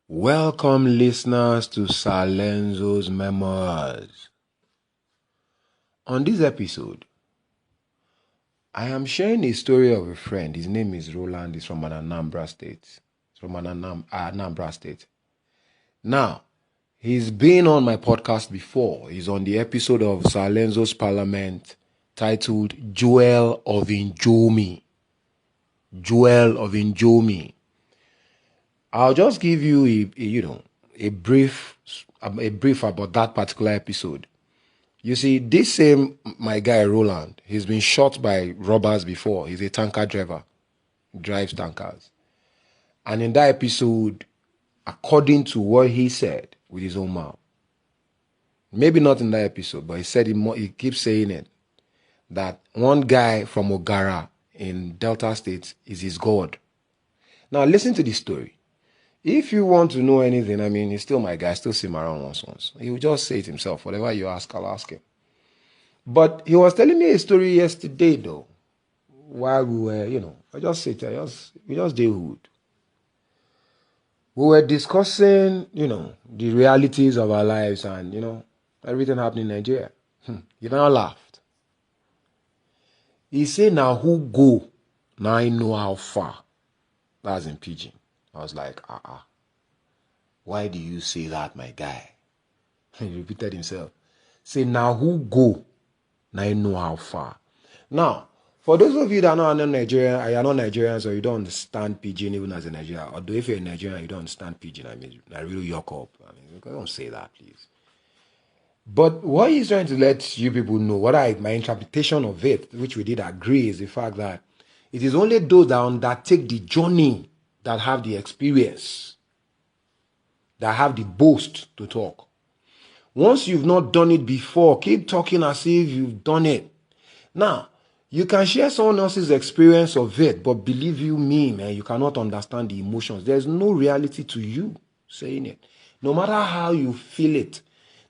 Welcome, listeners, to Sir LENZO'S Memoirs. On this episode, I am sharing a story of a friend. His name is Roland. He's from Anambra State. Anambra State. Now, he's been on my podcast before. He's on the episode of Sir LENZO'S Parliament titled Jewel of Njomi. Jewel of Njomi. I'll just give you a brief about that particular episode. You see, this same my guy Roland, he's been shot by robbers before. He's a tanker driver, drives tankers. And in that episode, according to what he said with his own mouth, maybe not in that episode, but he said he keeps saying it, that one guy from Ogara in Delta State is his God. Now listen to this story. If you want to know anything, I mean, he's still my guy, I still see him around once. He will just say it himself. Whatever you ask, I'll ask him. But he was telling me a story yesterday, though, while we were, I just sit there, we just did hood. We were discussing, the realities of our lives and, everything happening in Nigeria. He now laughed. He said, now who go? Now I know how far. That's in Pidgin. I was like, why do you say that, my guy? He repeated himself. Say, now who go? Now I know how far. Now, for those of you that are not Nigerian, you are not Nigerians, or you don't understand Pidgin even as a Nigerian, although if you're a Nigerian, you don't understand Pidgin, I really yuck up. Don't say that, please. But what he's trying to let you people know, my interpretation of it, which we did agree, is the fact that it is only those that undertake the journey that have the experience, that have the boast to talk. Once you've not done it before, keep talking as if you've done it. Now, you can share someone else's experience of it, but believe you me, man, you cannot understand the emotions. There's no reality to you saying it. No matter how you feel it.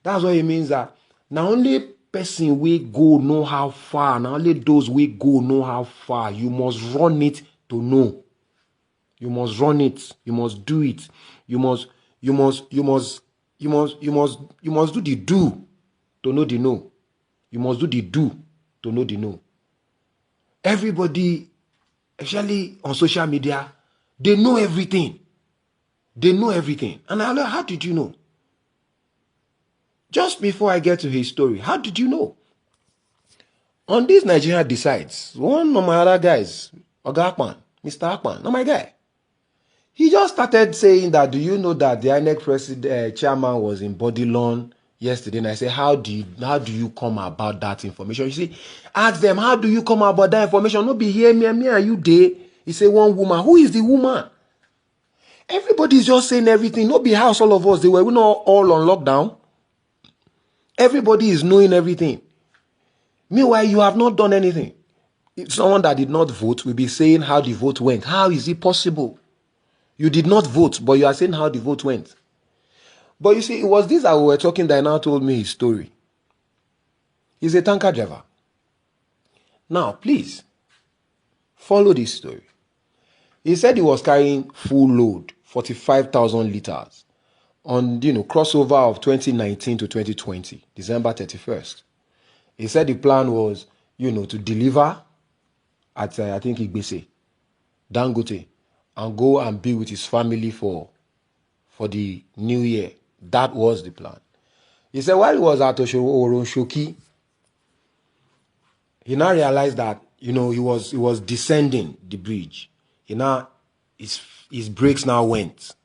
That's what it means that now only person we go know how far, now only those we go know how far. You must run it to know. You must run it. You must do it. You must do the do to know the know. You must do the do to know the know. Everybody, especially on social media, they know everything. They know everything. And I'm like, how did you know? Just before I get to his story, how did you know? On this Nigeria Decides, one of my other guys, Oga Akpan, Mr. Akpan, not my guy. He just started saying that, do you know that the INEC chairman was in Bodilon yesterday? And I said, how do you come about that information? You see, ask them, how do you come about that information? No be here, me and you there. He said, one woman. Who is the woman? Everybody's just saying everything. No be house, all of us. They were not all on lockdown. Everybody is knowing everything. Meanwhile, you have not done anything. If someone that did not vote will be saying how the vote went. How is it possible? You did not vote, but you are saying how the vote went. But you see, it was this that we were talking that now told me his story. He's a tanker driver. Now, please, follow this story. He said he was carrying full load, 45,000 liters, on, crossover of 2019 to 2020, December 31st. He said the plan was, to deliver at, I think, Igbese, Dangote, and go and be with his family for the new year. That was the plan. He said while he was at Oronshoki, he now realized that, he was descending the bridge. His brakes now went.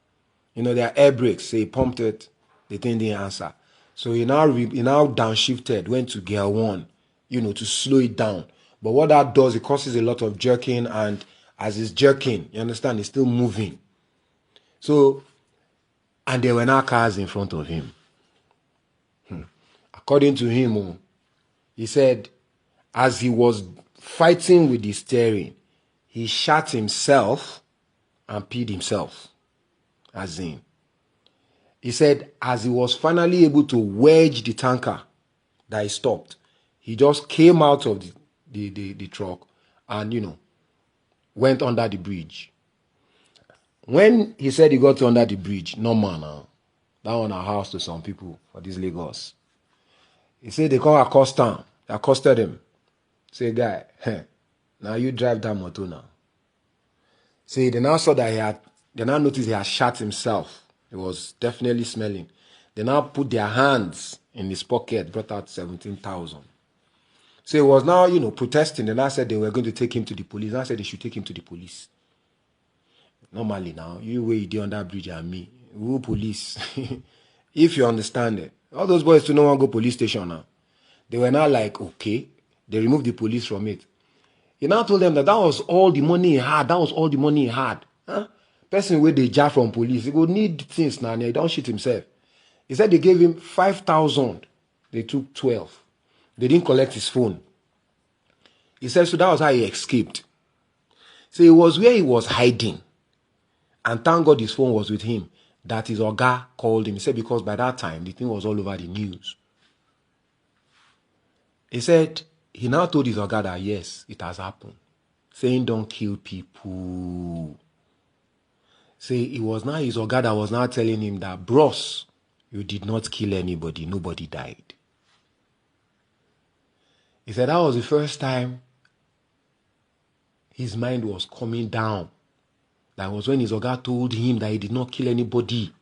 There are air brakes. So he pumped it. The thing didn't answer. So he now downshifted, went to gear 1, to slow it down. But what that does, it causes a lot of jerking, and as it's jerking, you understand, it's still moving. So, and there were now cars in front of him. According to him, he said, as he was fighting with the steering, he shot himself and peed himself. As in, he said, as he was finally able to wedge the tanker, that he stopped. He just came out of the truck and, went under the bridge. When he said he got to under the bridge, no man now. That one a house to some people for this Lagos. He said they come across town. They accosted him. Say, guy, now you drive that motor now. See, they now saw that they now noticed he had shot himself. He was definitely smelling. They now put their hands in his pocket, brought out 17,000. So he was now, protesting. They now said they were going to take him to the police. Now said they should take him to the police. Normally now, you where you dey on that bridge and me, who police? If you understand it. All those boys to no one go police station now. They were now like, okay. They removed the police from it. He now told them that was all the money he had. That was all the money he had. Huh? Person where they jar from police, he go need things now. He don't shit himself. He said they gave him 5,000. They took 12. They didn't collect his phone. He said, so that was how he escaped. So it was where he was hiding. And thank God his phone was with him. That his oga called him. He said because by that time, the thing was all over the news. He said, he now told his oga that yes, it has happened. Saying don't kill people. Say it was now his oga that was now telling him that, bros, you did not kill anybody. Nobody died. He said that was the first time his mind was coming down. That was when his oga told him that he did not kill anybody.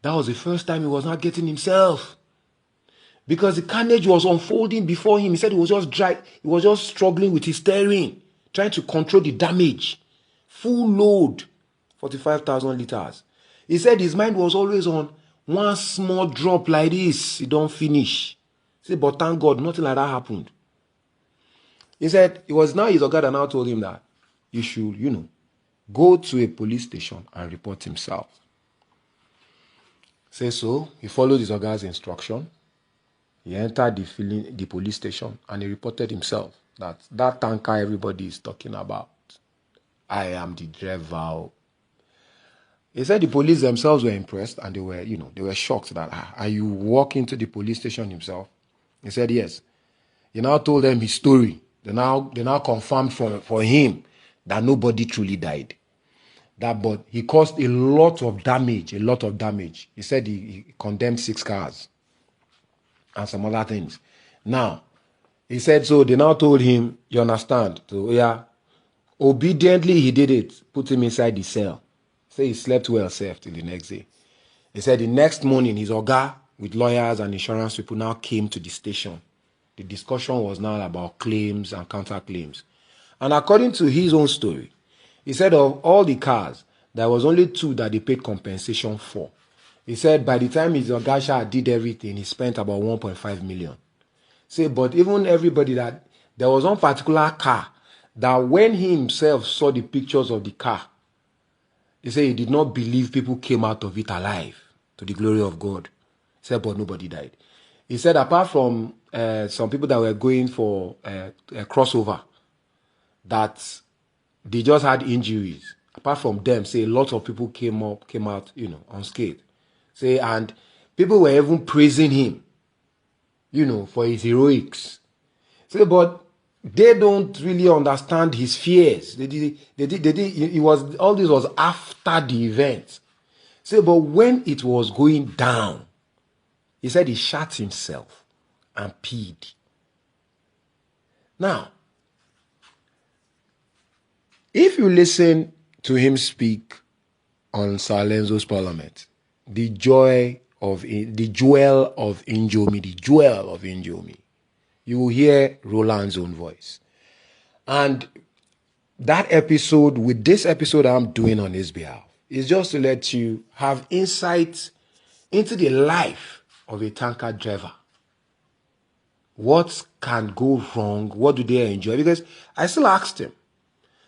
That was the first time he was not getting himself. Because the carnage was unfolding before him. He said he was just struggling with his steering, trying to control the damage. Full load, 45,000 liters. He said his mind was always on one small drop like this. He don't finish. He said, but thank God, nothing like that happened. He said it was now his oga that now told him that he should, go to a police station and report himself. Say so, he followed his oga's instruction. He entered the police station and he reported himself that tanker everybody is talking about. I am the driver. He said the police themselves were impressed and they were shocked that, are you walking to the police station himself? He said yes. He now told them his story. They now confirmed for him that nobody truly died. But he caused a lot of damage. He said he condemned 6 cars and some other things. Now, he said, so they now told him, you understand? So, yeah, obediently he did it, put him inside the cell. Say he slept well safe till the next day. He said the next morning, his oga with lawyers and insurance people now came to the station. The discussion was now about claims and counterclaims. And according to his own story, he said of all the cars, there was only 2 that they paid compensation for. He said by the time his ogasha did everything, he spent about 1.5 million. Say, but even everybody that, there was one particular car that when he himself saw the pictures of the car, he said he did not believe people came out of it alive to the glory of God. He said, but nobody died. He said apart from some people that were going for a crossover, that they just had injuries. Apart from them, say a lot of people came out, unscathed. Say, and people were even praising him, for his heroics. Say, but they don't really understand his fears. All this was after the event. Say, but when it was going down, he said he shot himself and peed. Now, if you listen to him speak on Sir LENZO'S Parliament, the jewel of Injomi, you will hear Roland's own voice. And that episode, with this episode I'm doing on his behalf, is just to let you have insight into the life of a tanker driver. What can go wrong? What do they enjoy? Because I still asked him,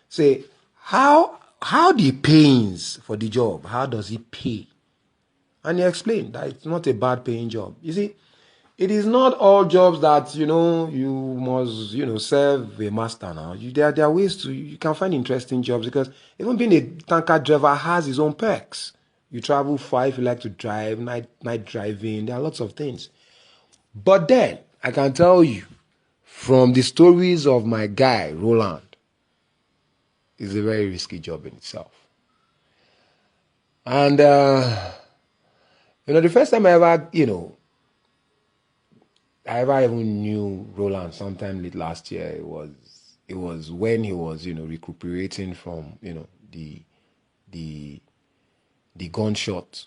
say, how the pains for the job, how does he pay? And he explained that it's not a bad paying job. You see, it is not all jobs that, you must, serve a master now. There are ways you can find interesting jobs, because even being a tanker driver has its own perks. You travel far if you like to drive, night driving, there are lots of things. But then, I can tell you, from the stories of my guy, Roland, it's a very risky job in itself. And, the first time I ever, I ever even knew Roland sometime late last year, it was when he was, recuperating from, the the gunshot,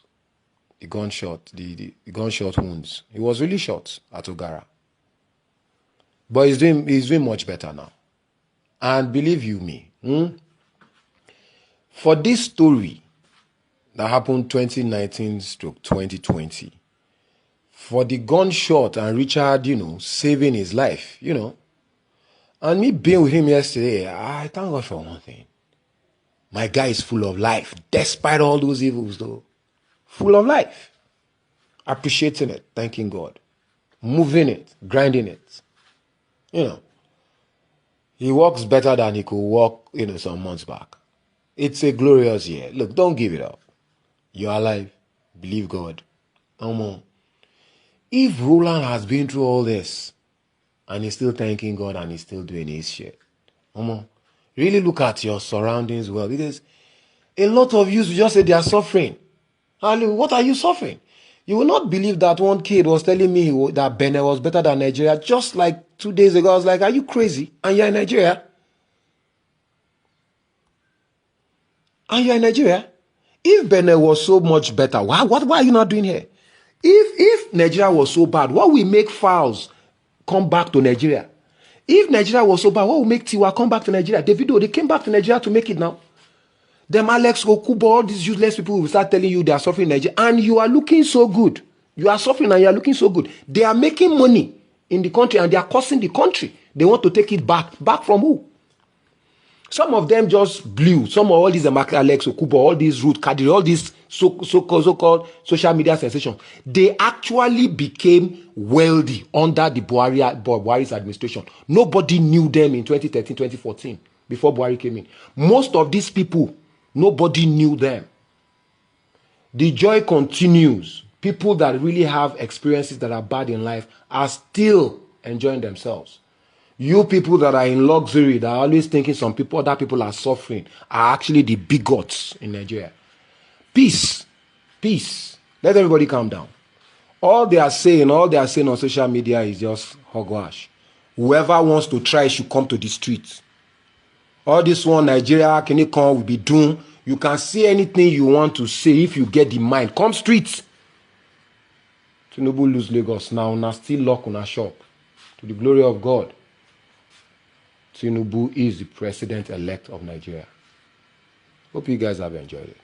the gunshot wounds. He was really shot at Ogara. But he's doing much better now. And believe you me, for this story that happened 2019-2020, for the gunshot and Richard, saving his life, and me being with him yesterday, I thank God for one thing. My guy is full of life, despite all those evils, though. Full of life. Appreciating it, thanking God. Moving it, grinding it. He walks better than he could walk, some months back. It's a glorious year. Look, don't give it up. You're alive. Believe God. No more. If Roland has been through all this and he's still thanking God and he's still doing his shit, no more. Really look at your surroundings well, because a lot of you just say they are suffering. And what are you suffering? You will not believe that one kid was telling me that Benin was better than Nigeria just like 2 days ago. I was like, are you crazy? And you're in Nigeria? And you're in Nigeria? If Benin was so much better, why are you not doing here? If Nigeria was so bad, what will make Fowls come back to Nigeria? If Nigeria was so bad, what will make Tiwa come back to Nigeria? Davido, they came back to Nigeria to make it now. Them Alex Okubo, all these useless people will start telling you they are suffering in Nigeria. And you are looking so good. You are suffering and you are looking so good. They are making money in the country and they are costing the country. They want to take it back. Back from who? Some of them just blew. Some of all these Alex Okubo, all these Ruth Kadiri, all these so-called social media sensations, they actually became wealthy under the Buhari's administration. Nobody knew them in 2013, 2014, before Buhari came in. Most of these people, nobody knew them. The joy continues. People that really have experiences that are bad in life are still enjoying themselves. You people that are in luxury, that are always thinking other people are suffering, are actually the bigots in Nigeria. Peace. Peace. Let everybody calm down. All they are saying on social media is just hogwash. Whoever wants to try should come to the streets. All this one, Nigeria, can you come, will be doomed. You can say anything you want to say if you get the mind. Come streets. Tinubu lose Lagos now, now still lock on a shop. To the glory of God. Tinubu is the president-elect of Nigeria. Hope you guys have enjoyed it.